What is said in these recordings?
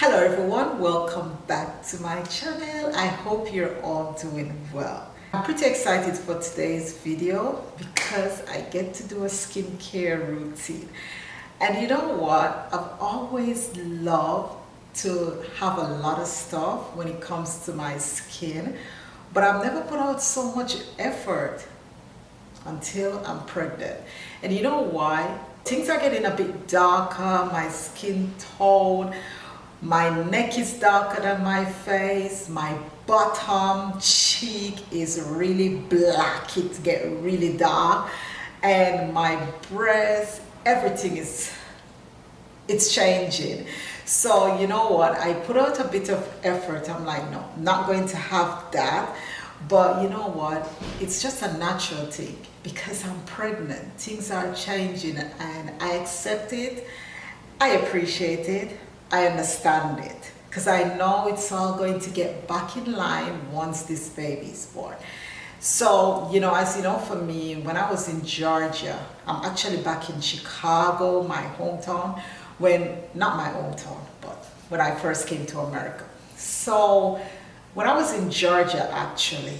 Hello everyone, welcome back to my channel. I hope you're all doing well. I'm pretty excited for today's video because I get to do a skincare routine. And you know what? I've always loved to have a lot of stuff when it comes to my skin, but I've never put out so much effort until I'm pregnant. And you know why? Things are getting a bit darker, my skin tone, my neck is darker than my face, my bottom cheek is really black, it gets really dark, and my breast, everything it's changing. So you know what, I put out a bit of effort. I'm like, no, not going to have that. But you know what, it's just a natural thing because I'm pregnant. Things are changing and I accept it, I appreciate it, I understand it, because I know it's all going to get back in line once this baby is born. So, you know, as you know, for me, when I was in Georgia, I'm actually back in Chicago, my hometown, not my hometown, but when I first came to America. So, when I was in Georgia, actually,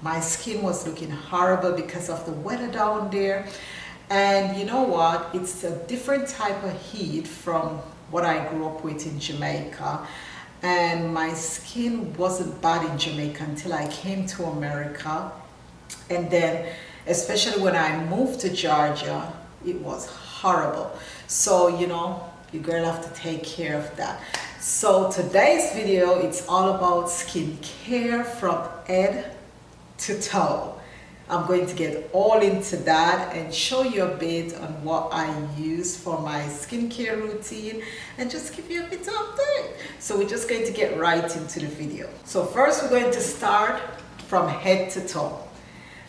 my skin was looking horrible because of the weather down there. And you know what? It's a different type of heat from what I grew up with in Jamaica. And my skin wasn't bad in Jamaica until I came to America. And then, especially when I moved to Georgia, it was horrible. So, you know, your girl have to take care of that. So today's video, it's all about skincare from head to toe. I'm going to get all into that and show you a bit on what I use for my skincare routine and just give you a bit of update. So we're just going to get right into the video. So first we're going to start from head to toe.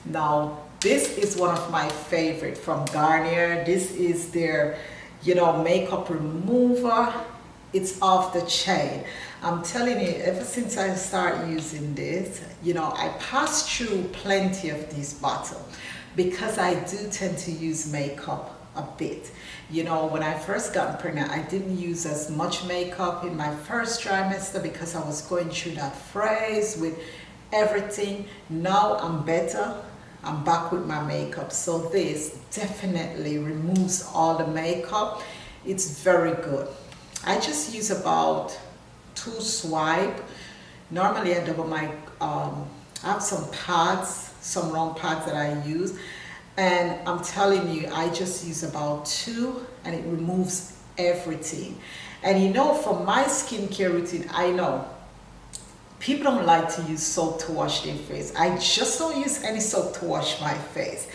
Now this is one of my favorite from Garnier. This is their, you know, makeup remover. It's off the chain. I'm telling you, ever since I started using this, you know, I passed through plenty of these bottles because I do tend to use makeup a bit. You know, when I first got pregnant, I didn't use as much makeup in my first trimester because I was going through that phase with everything. Now I'm better. I'm back with my makeup. So this definitely removes all the makeup. It's very good. I just use about 2 swipes. Normally I double my, I have some pads, some round pads that I use. And I'm telling you, I just use about 2 and it removes everything. And you know, for my skincare routine, I know people don't like to use soap to wash their face. I just don't use any soap to wash my face.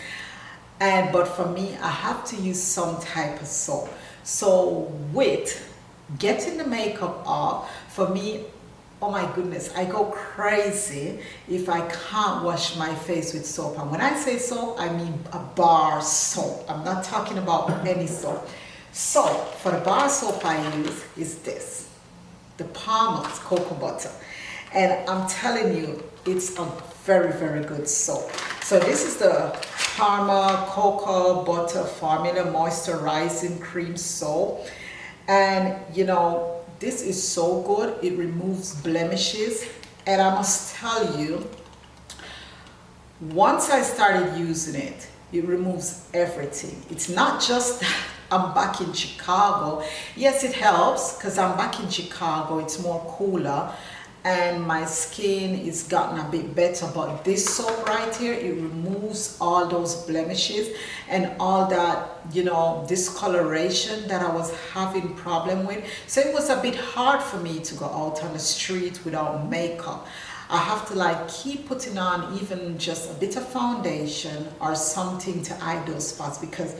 But for me, I have to use some type of soap. So with getting the makeup off, for me, oh my goodness, I go crazy if I can't wash my face with soap. And when I say soap, I mean a bar soap. I'm not talking about any soap. So for the bar soap I use is this, the Palmer's Cocoa Butter. And I'm telling you, it's a very, very good soap. So this is the Palmer Cocoa Butter Formula Moisturizing Cream Soap. And you know, this is so good. It removes blemishes. And I must tell you, once I started using it, it removes everything. It's not just that I'm back in Chicago. Yes, it helps because I'm back in Chicago. It's more cooler and my skin is gotten a bit better, but this soap right here, it removes all those blemishes and all that, you know, discoloration that I was having problem with. So it was a bit hard for me to go out on the street without makeup. I have to like keep putting on even just a bit of foundation or something to hide those spots because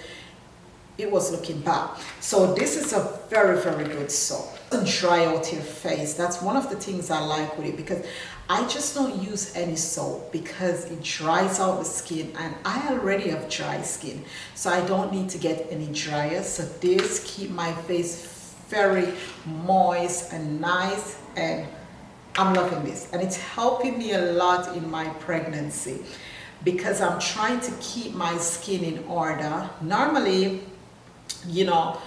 it was looking bad. So this is a very, very good soap. It doesn't dry out your face. That's one of the things I like with it because I just don't use any soap because it dries out the skin and I already have dry skin. So I don't need to get any drier. So this keep my face very moist and nice, and I'm loving this. And it's helping me a lot in my pregnancy because I'm trying to keep my skin in order. Normally, you know,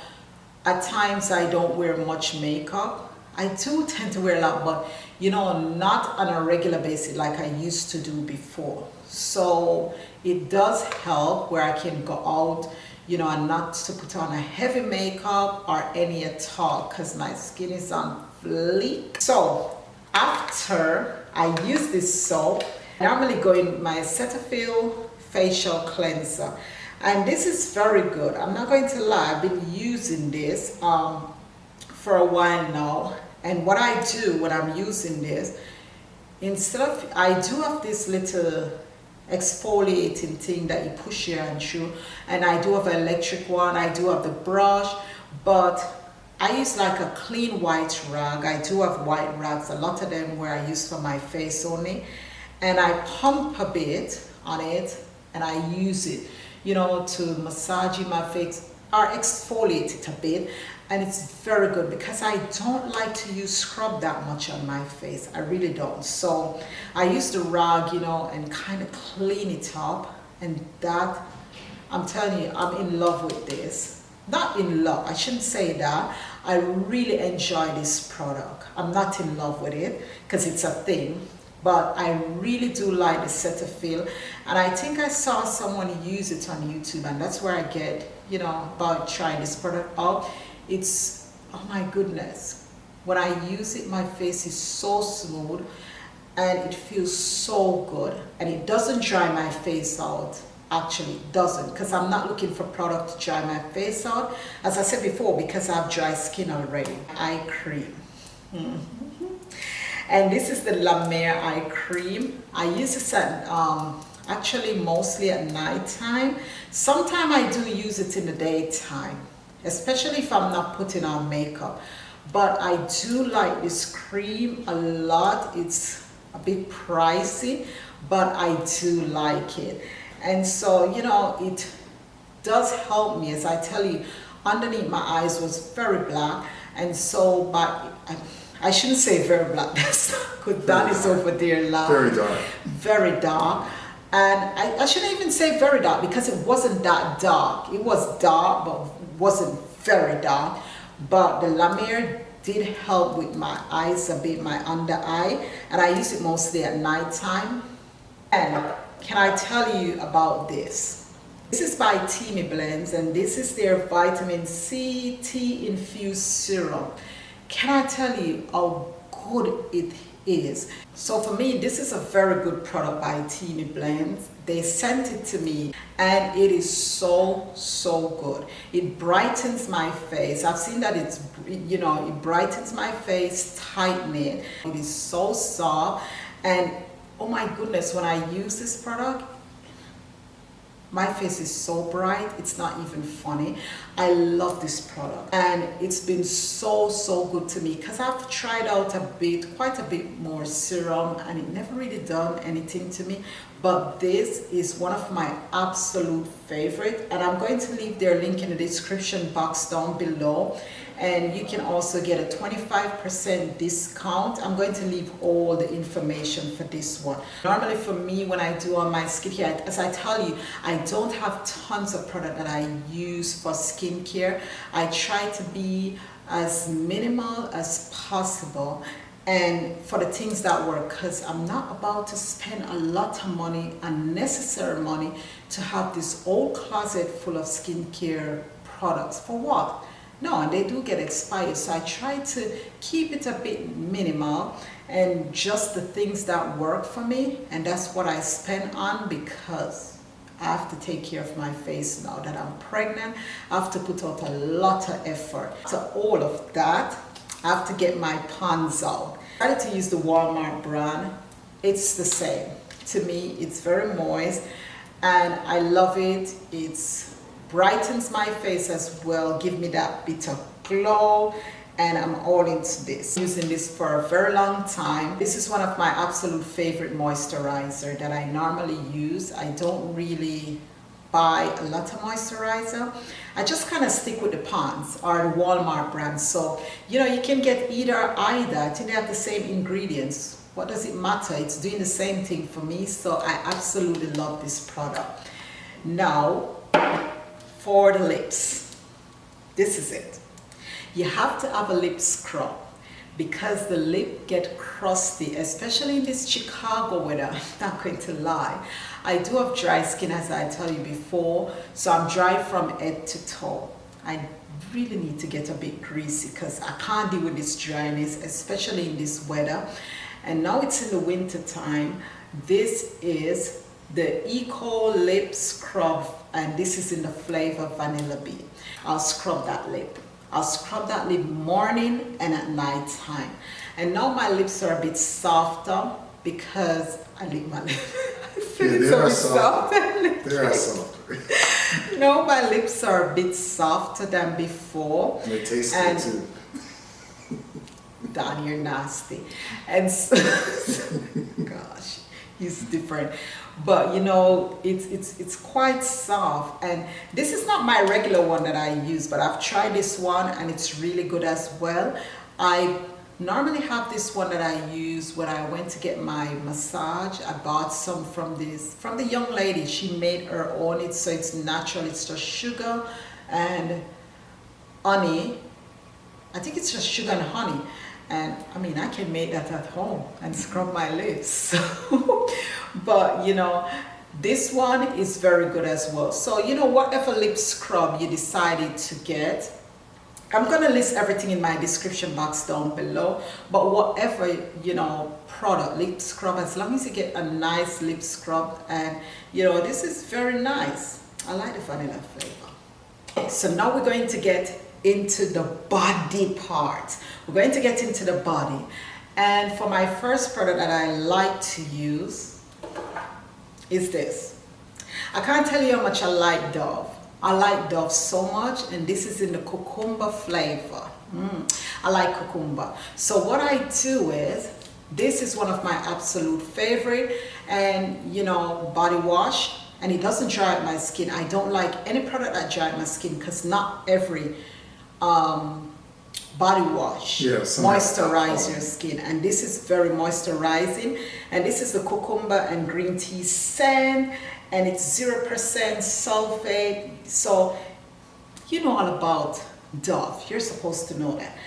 at times I don't wear much makeup I do tend to wear a lot, but you know, not on a regular basis like I used to do before. So it does help where I can go out, you know, and not to put on a heavy makeup or any at all because my skin is on fleek. So after I use this soap, I normally go in my Cetaphil facial cleanser. And this is very good. I'm not going to lie, I've been using this for a while now. And what I do when I'm using this, instead of, I do have this little exfoliating thing that you push here and through, and I do have an electric one, I do have the brush, but I use like a clean white rag. I do have white rags, a lot of them where I use for my face only, and I pump a bit on it and I use it, you know, to massage my face or exfoliate it a bit. And it's very good because I don't like to use scrub that much on my face. I really don't. So I use the rag, you know, and kind of clean it up. And that, I'm telling you, I'm in love with this. Not in love, I shouldn't say that. I really enjoy this product. I'm not in love with it because it's a thing. But I really do like the Cetaphil. And I think I saw someone use it on YouTube, and that's where I get, you know, about trying this product out. It's, oh my goodness, when I use it, my face is so smooth and it feels so good, and it doesn't dry my face out. Actually, it doesn't, because I'm not looking for product to dry my face out, as I said before, because I have dry skin already. Eye cream. And this is the La Mer eye cream. I use this at actually mostly at night time. Sometimes I do use it in the daytime, especially if I'm not putting on makeup. But I do like this cream a lot. It's a bit pricey, but I do like it. And so, you know, it does help me. As I tell you, underneath my eyes was very black. And so, I shouldn't say very black, because that is over there laughing. Very dark. Very dark. And I shouldn't even say very dark because it wasn't that dark. It was dark, but wasn't very dark. But the La Mer did help with my eyes a bit, my under eye. And I use it mostly at night time. And can I tell you about this? This is by Teami Blends, and this is their vitamin C tea infused serum. Can I tell you how good it is? So for me, this is a very good product by Teami Blends. They sent it to me and it is so good. It brightens my face. I've seen that it's, you know, it brightens my face, tighten it. It is so soft, and oh my goodness, when I use this product, my face is so bright, it's not even funny. I love this product, and it's been so good to me because I've tried out quite a bit more serum, and it never really done anything to me. But this is one of my absolute favorite, and I'm going to leave their link in the description box down below. And you can also get a 25% discount. I'm going to leave all the information for this one. Normally for me, when I do on my skincare, as I tell you, I don't have tons of product that I use for skincare. I try to be as minimal as possible, and for the things that work, because I'm not about to spend a lot of money, unnecessary money, to have this whole closet full of skincare products. For what? No, and they do get expired, so I try to keep it a bit minimal and just the things that work for me, and that's what I spend on, because I have to take care of my face now that I'm pregnant. I have to put out a lot of effort. So all of that, I have to get my pons out. I started to use the Walmart brand. It's the same. To me, it's very moist and I love it. It's brightens my face as well, give me that bit of glow, and I'm all into this. Using this for a very long time. This is one of my absolute favorite moisturizer that I normally use. I don't really buy a lot of moisturizer. I just kind of stick with the Pond's or the Walmart brand. So, you know, you can get either. I think they have the same ingredients. What does it matter? It's doing the same thing for me. So I absolutely love this product. Now, for the lips, this is it. You have to have a lip scrub, because the lip get crusty, especially in this Chicago weather. I'm not going to lie. I do have dry skin, as I tell you before, so I'm dry from head to toe. I really need to get a bit greasy because I can't deal with this dryness, especially in this weather. And now it's in the winter time. This is the Eco Lip Scrub, and this is in the flavor Vanilla Bean. I'll scrub that lip. I'll scrub that lip morning and at night time. And now my lips are a bit softer because I lick my lips. Yeah, they are softer. They are softer. No, my lips are a bit softer than before. And they taste good too. Don, you're nasty. And so, gosh, he's different. But you know, it's quite soft. And this is not my regular one that I use, but I've tried this one and it's really good as well. I normally have this one that I use when I went to get my massage. I bought some from the young lady. She made her own, so it's natural. It's just sugar and honey. I think it's just sugar and honey. And I mean, I can make that at home and scrub my lips. But you know, this one is very good as well. So you know, whatever lip scrub you decided to get, I'm gonna list everything in my description box down below. But whatever, you know, product, lip scrub, as long as you get a nice lip scrub, and you know, this is very nice. I like the vanilla flavor. Okay, so now we're going to get into the body part. We're going to get into the body. And for my first product that I like to use is this. I can't tell you how much I like Dove. I like Dove so much, and this is in the cucumber flavor. I like cucumber. So what I do is, this is one of my absolute favorite, and you know, body wash, and it doesn't dry out my skin. I don't like any product that dry out my skin because not every body wash moisturize your skin, and this is very moisturizing. And this is the cucumber and green tea sand, and it's 0% sulfate. So you know all about Dove. You're supposed to know that.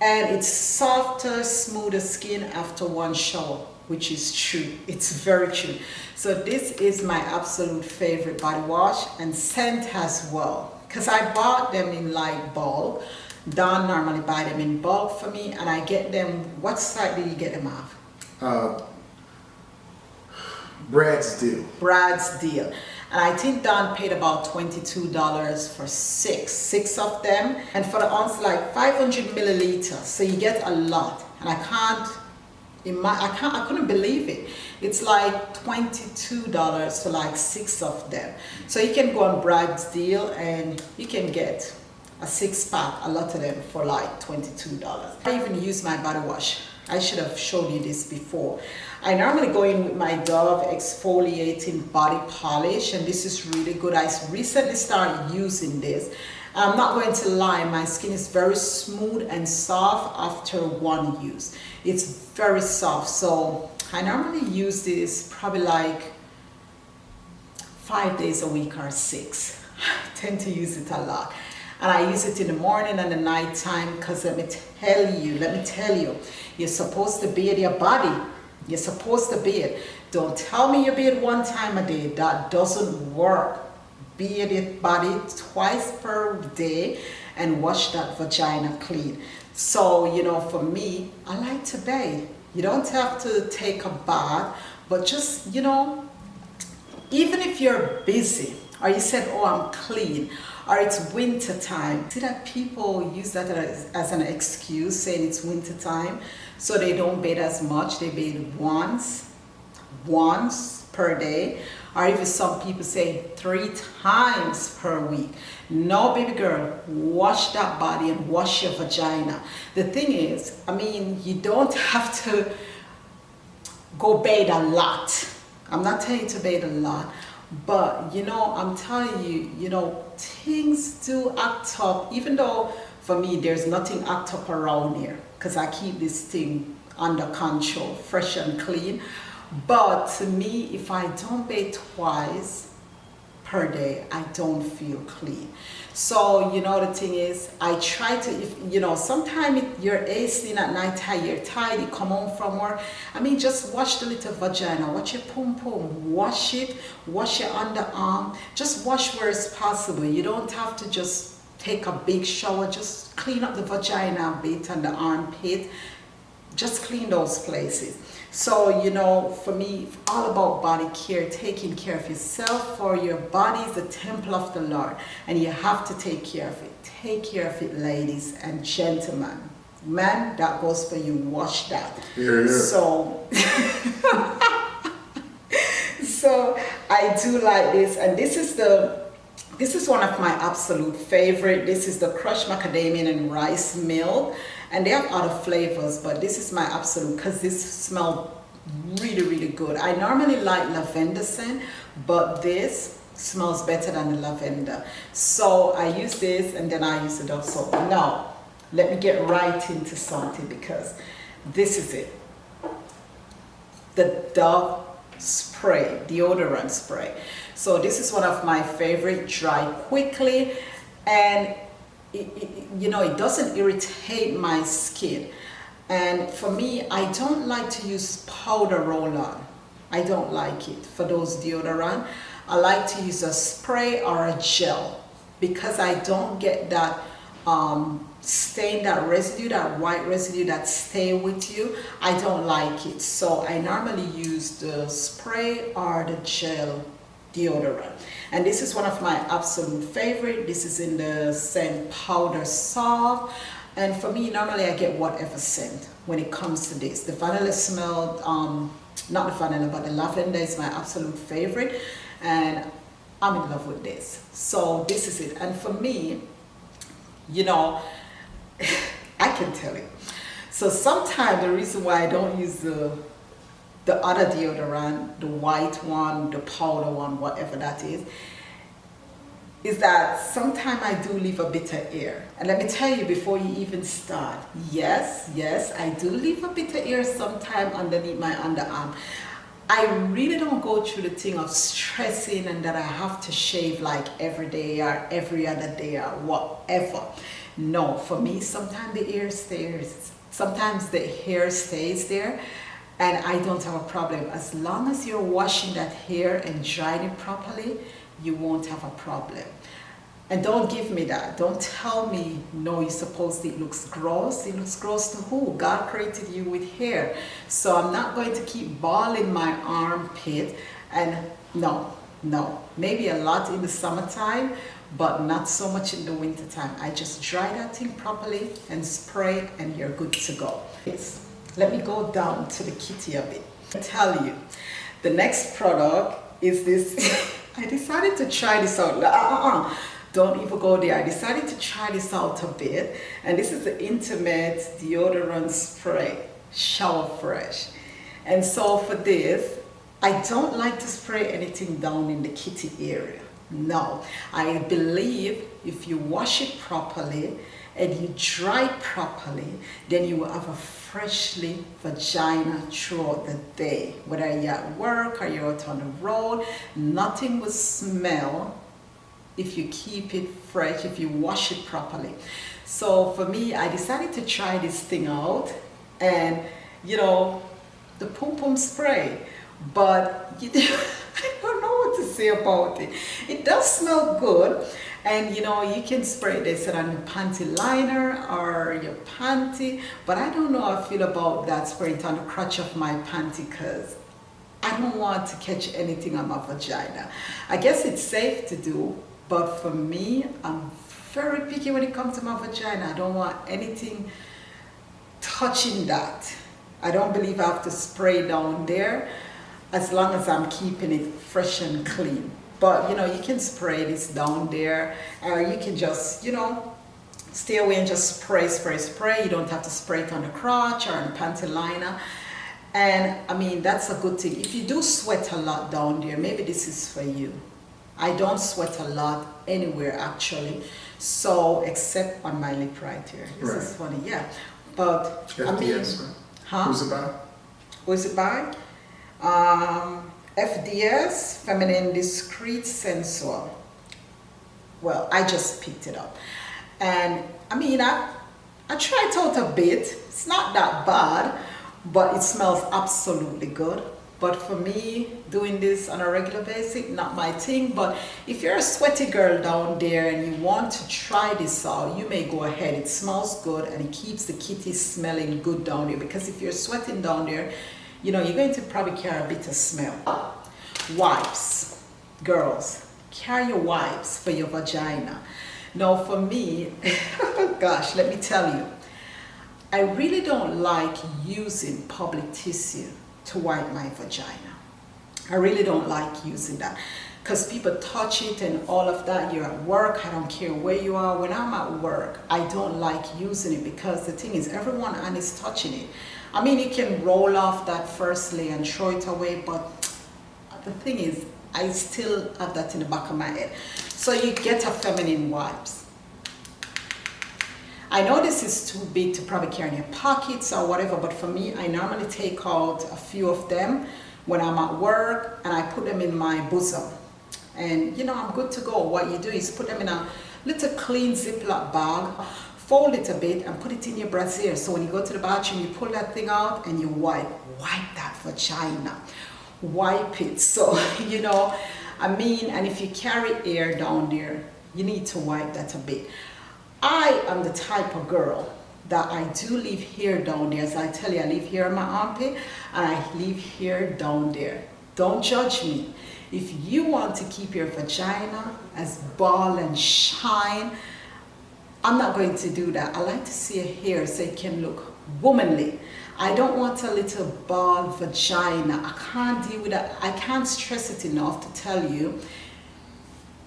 And it's softer, smoother skin after one shower, which is true. It's very true. So this is my absolute favorite body wash, and scent as well, because I bought them in like bulk. Don normally buy them in bulk for me, and I get them. What site did you get them off? Brad's Deal. Brad's Deal. And I think Don paid about $22 for six of them. And for the ounce, like 500 milliliters. So you get a lot. And I couldn't believe it. It's like $22 for like 6 of them. So you can go on Brad's Deal and you can get a 6-pack, a lot of them, for like $22. I even use my body wash. I should have showed you this before. I normally go in with my Dove exfoliating body polish, and this is really good. I recently started using this. I'm not going to lie, my skin is very smooth and soft after one use. It's very soft, so I normally use this probably like 5 days a week or 6. I tend to use it a lot. And I use it in the morning and the night time, because let me tell you, you're supposed to bathe your body. You're supposed to bathe. Don't tell me you bathe 1 time a day. That doesn't work. Bathe your body twice per day and wash that vagina clean. So, you know, for me, I like to bathe. You don't have to take a bath, but just, you know, even if you're busy, or you said, oh, I'm clean, or it's winter time. See that people use that as an excuse, saying it's winter time, so they don't bathe as much. They bathe once per day, or even some people say 3 times per week. No, baby girl, wash that body and wash your vagina. The thing is, I mean, you don't have to go bathe a lot. I'm not telling you to bathe a lot, but you know, I'm telling you, you know, things do act up, even though for me there's nothing act up around here, because I keep this thing under control, fresh and clean. But to me, if I don't bathe twice per day, I don't feel clean. So, you know, the thing is, I try to, if you know, sometimes you're acing at night time, you're tired, you come home from work. I mean, just wash the little vagina, wash your pum pum, wash it, wash your underarm, just wash where it's possible. You don't have to just take a big shower, just clean up the vagina a bit and the armpit, just clean those places. So, you know, for me, all about body care, taking care of yourself, for your body is the temple of the Lord, and you have to take care of it. Take care of it, ladies and gentlemen. Man, that goes for you. Wash that. Yeah. So, so I do like this, and this is one of my absolute favorite. This is the crushed macadamia and rice milk. And they have other flavors, but this is my absolute, because this smells really, really good. I normally like lavender scent, but this smells better than the lavender. So I use this, and then I use the Dove soap. Now, let me get right into something, because this is it. The Dove spray, deodorant spray. So this is one of my favorite, dry quickly, and you know, it doesn't irritate my skin. And for me, I don't like to use powder roll-on. I don't like it for those deodorant. I like to use a spray or a gel, because I don't get that stain, that residue, that white residue that stay with you. I don't like it. So I normally use the spray or the gel deodorant, and this is one of my absolute favorite. This is in the scent Powder Soft, and for me, normally I get whatever scent when it comes to this. The vanilla smell, not the vanilla, but the lavender is my absolute favorite, and I'm in love with this. So this is it. And for me, you know, I can tell you. So sometimes the reason why I don't use the other deodorant, the white one, the powder one, whatever that is that sometimes I do leave a bit of air. And let me tell you before you even start, yes, I do leave a bit of air sometime underneath my underarm. I really don't go through the thing of stressing and that I have to shave like every day or every other day or whatever. No, for me, sometimes the air stays, sometimes the hair stays there, and I don't have a problem. As long as you're washing that hair and drying it properly, you won't have a problem. And don't give me that. Don't tell me, no, you're supposed to, it looks gross. It looks gross to who? God created you with hair. So I'm not going to keep balling my armpit. And no. Maybe a lot in the summertime, but not so much in the wintertime. I just dry that thing properly and spray, and you're good to go. Yes. Let me go down to the kitty a bit. I tell you, the next product is this. I decided to try this out. Don't even go there. I decided to try this out a bit, and this is the Intimate Deodorant Spray, Shower Fresh. And so for this, I don't like to spray anything down in the kitty area. No, I believe if you wash it properly and you dry it properly, then you will have a freshly vagina throughout the day. Whether you're at work or you're out on the road, nothing will smell if you keep it fresh, if you wash it properly. So for me, I decided to try this thing out, and you know, the pum pum spray, but I don't know what to say about it. It does smell good, and you know, you can spray this on your panty liner or your panty, but I don't know how I feel about that spraying it on the crotch of my panty, because I don't want to catch anything on my vagina. I guess it's safe to do, but for me, I'm very picky when it comes to my vagina. I don't want anything touching that. I don't believe I have to spray down there, as long as I'm keeping it fresh and clean. But you know, you can spray this down there, or you can just, you know, stay away and just spray. You don't have to spray it on the crotch or on the panty liner. And I mean, that's a good thing. If you do sweat a lot down there, maybe this is for you. I don't sweat a lot anywhere actually, so except on my lip right here. This is funny, yeah. But FDS, I mean, right? huh? Who's it by? Who's it by? FDS, Feminine Discreet Sensual. Well, I just picked it up. And I mean, I tried it out a bit. It's not that bad, but it smells absolutely good. But for me, doing this on a regular basis, not my thing. But if you're a sweaty girl down there and you want to try this out, you may go ahead. It smells good and it keeps the kitty smelling good down there. Because if you're sweating down there, you know, you're going to probably carry a bit of smell. Wipes. Girls, carry your wipes for your vagina. Now for me, gosh, let me tell you, I really don't like using public tissue to wipe my vagina. I really don't like using that because people touch it and all of that. You're at work, I don't care where you are. When I'm at work, I don't like using it because the thing is everyone is touching it. I mean, you can roll off that first layer and throw it away, but the thing is I still have that in the back of my head. So you get a feminine wipes. I know this is too big to probably carry in your pockets or whatever, but for me, I normally take out a few of them when I'm at work and I put them in my bosom. And you know, I'm good to go. What you do is put them in a little clean Ziploc bag, fold it a bit and put it in your brassiere. So when you go to the bathroom, you pull that thing out and you wipe that vagina. Wipe it. So, you know, I mean, and if you carry air down there, you need to wipe that a bit. I am the type of girl that I do leave hair down there. As I tell you, I leave hair in my armpit and I leave hair down there. Don't judge me. If you want to keep your vagina as ball and shine, I'm not going to do that. I like to see a hair so it can look womanly. I don't want a little bald vagina. I can't deal with that. I can't stress it enough to tell you,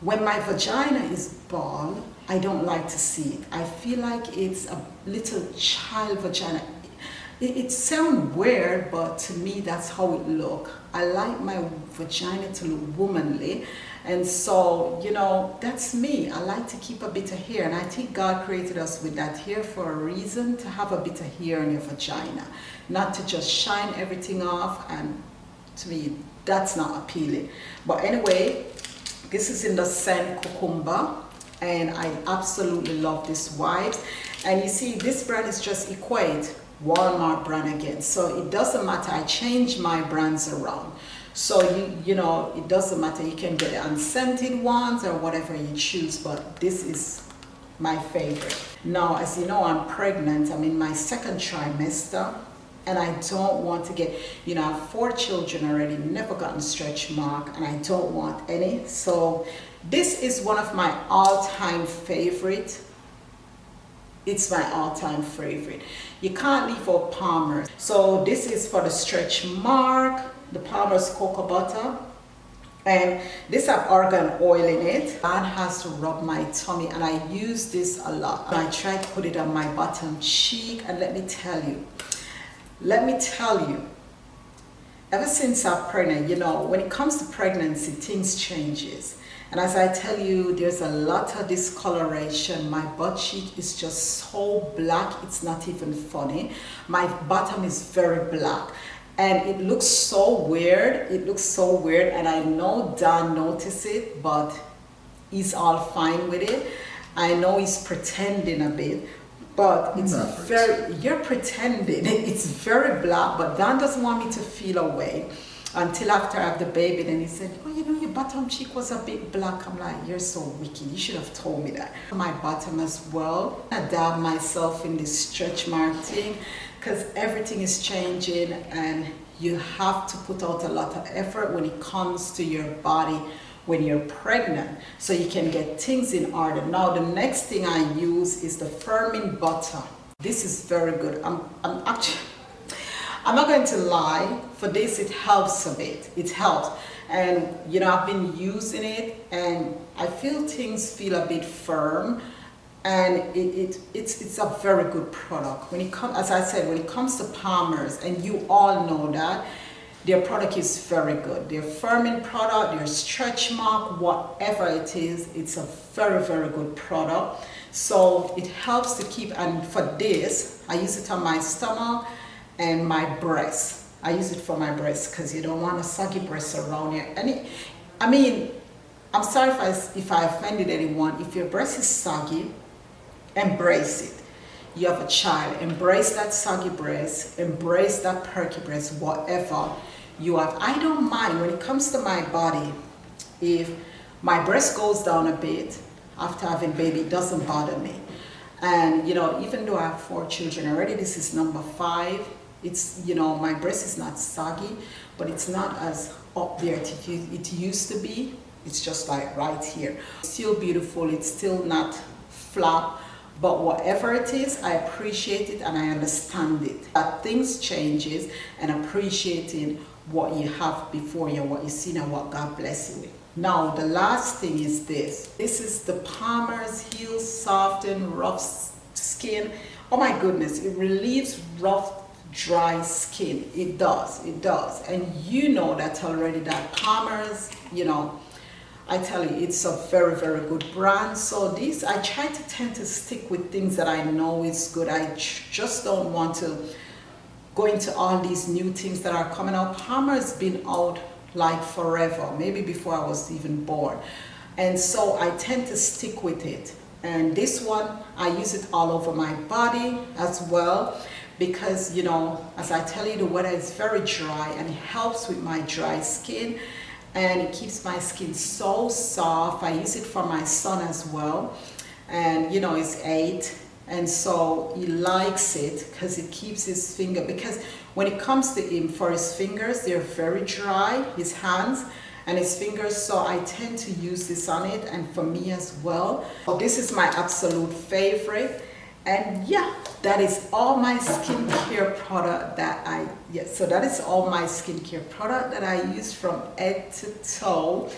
when my vagina is bald, I don't like to see it. I feel like it's a little child vagina. It sounds weird, but to me, that's how it looks. I like my vagina to look womanly. And so, you know, that's me. I like to keep a bit of hair. And I think God created us with that hair for a reason, to have a bit of hair in your vagina. Not to just shine everything off. And to me, that's not appealing. But anyway, this is in the scent Cucumber. And I absolutely love this wipes. And you see, this brand is just Equate, Walmart brand again. So it doesn't matter. I change my brands around. So you know, it doesn't matter. You can get the unscented ones or whatever you choose, but this is my favorite. Now, as you know, I'm pregnant. I'm in my second trimester. And I don't want to get, you know, I have 4 children already, never gotten stretch mark, and I don't want any. So this is one of my all-time favorite. It's my all-time favorite. You can't leave out Palmer's. So this is for the stretch mark, the Palmer's cocoa butter. And this have argan oil in it. And has to rub my tummy, and I use this a lot. I try to put it on my bottom cheek, and let me tell you, ever since I'm pregnant, you know, when it comes to pregnancy, things changes. And as I tell you, there's a lot of discoloration. My butt cheek is just so black, it's not even funny. My bottom is very black. And it looks so weird. It looks so weird. And I know Dan noticed it, but he's all fine with it. I know he's pretending a bit. But it's very, you're pretending. It's very black, but Dan doesn't want me to feel away until after I have the baby. Then he said, oh, you know, your bottom cheek was a bit black. I'm like, you're so wicked. You should have told me that. My bottom as well. I dab myself in this stretch mark thing because everything is changing and you have to put out a lot of effort when it comes to your body when you're pregnant, so you can get things in order. Now the next thing I use is the firming butter. This is very good. I'm not going to lie, for this it helps a bit. It helps. And you know, I've been using it and I feel things feel a bit firm, and it's a very good product. When it comes, as I said, when it comes to Palmer's, and you all know that, their product is very good. Their firming product, their stretch mark, whatever it is, it's a very, very good product. So it helps to keep, and for this, I use it on my stomach and my breast. I use it for my breasts because you don't want a soggy breast around here. I mean, I'm sorry if I offended anyone. If your breast is soggy, embrace it. You have a child, embrace that soggy breast, embrace that perky breast, whatever you have. I don't mind when it comes to my body. If my breast goes down a bit after having baby, it doesn't bother me. And you know, even though I have 4 children already, this is number 5. It's, you know, my breast is not soggy, but it's not as up there it used to be. It's just like right here. It's still beautiful, it's still not flat, but whatever it is, I appreciate it and I understand it. That things changes, and appreciating what you have before you, what you see and what God bless you with. Now, the last thing is this. This is the Palmer's Heal Soften Rough Skin. Oh my goodness, it relieves rough, dry skin. It does, it does. And you know that already, that Palmer's, you know, I tell you, it's a very, very good brand. So this, I try to tend to stick with things that I know is good. I just don't want to go into all these new things that are coming out. Palmer's been out like forever, maybe before I was even born. And so I tend to stick with it. And this one, I use it all over my body as well, because, you know, as I tell you, the weather is very dry and it helps with my dry skin. And it keeps my skin so soft. I use it for my son as well. And you know, he's 8. And so he likes it because it keeps his finger, because when it comes to him, for his fingers, they're very dry, his hands and his fingers. So I tend to use this on it, and for me as well. So this is my absolute favorite. And yeah, that is all my skincare product that so that is all my skincare product that I use from head to toe.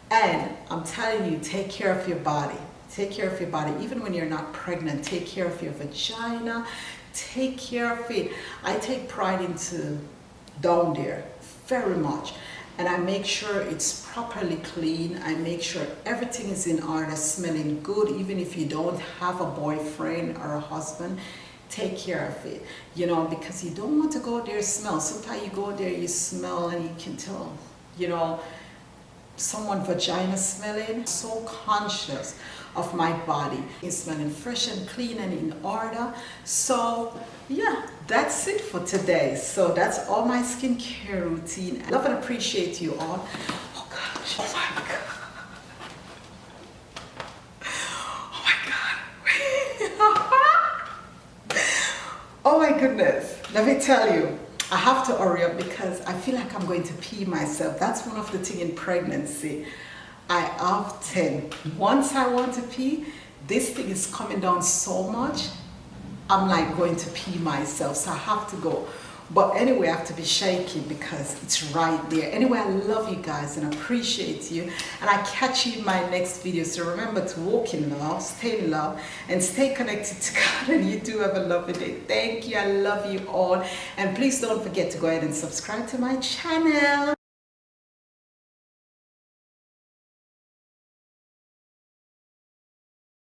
And I'm telling you, take care of your body. Take care of your body. Even when you're not pregnant, take care of your vagina. Take care of it. I take pride into down there very much. And I make sure it's properly clean. I make sure everything is in order, smelling good. Even if you don't have a boyfriend or a husband, take care of it. You know, because you don't want to go there smell. Sometimes you go there, you smell and you can tell, you know, someone vagina smelling. So conscious of my body. It's smelling fresh and clean and in order. So yeah, that's it for today. So that's all my skincare routine. I love and appreciate you all. Oh gosh, oh my God. Oh my God. Oh my goodness. Let me tell you, I have to hurry up because I feel like I'm going to pee myself. That's one of the things in pregnancy. I often, once I want to pee, this thing is coming down so much, I'm like going to pee myself, so I have to go. But anyway, I have to be shaky because it's right there. Anyway, I love you guys and appreciate you. And I catch you in my next video. So remember to walk in love, stay in love, and stay connected to God. And you do have a lovely day. Thank you. I love you all. And please don't forget to go ahead and subscribe to my channel.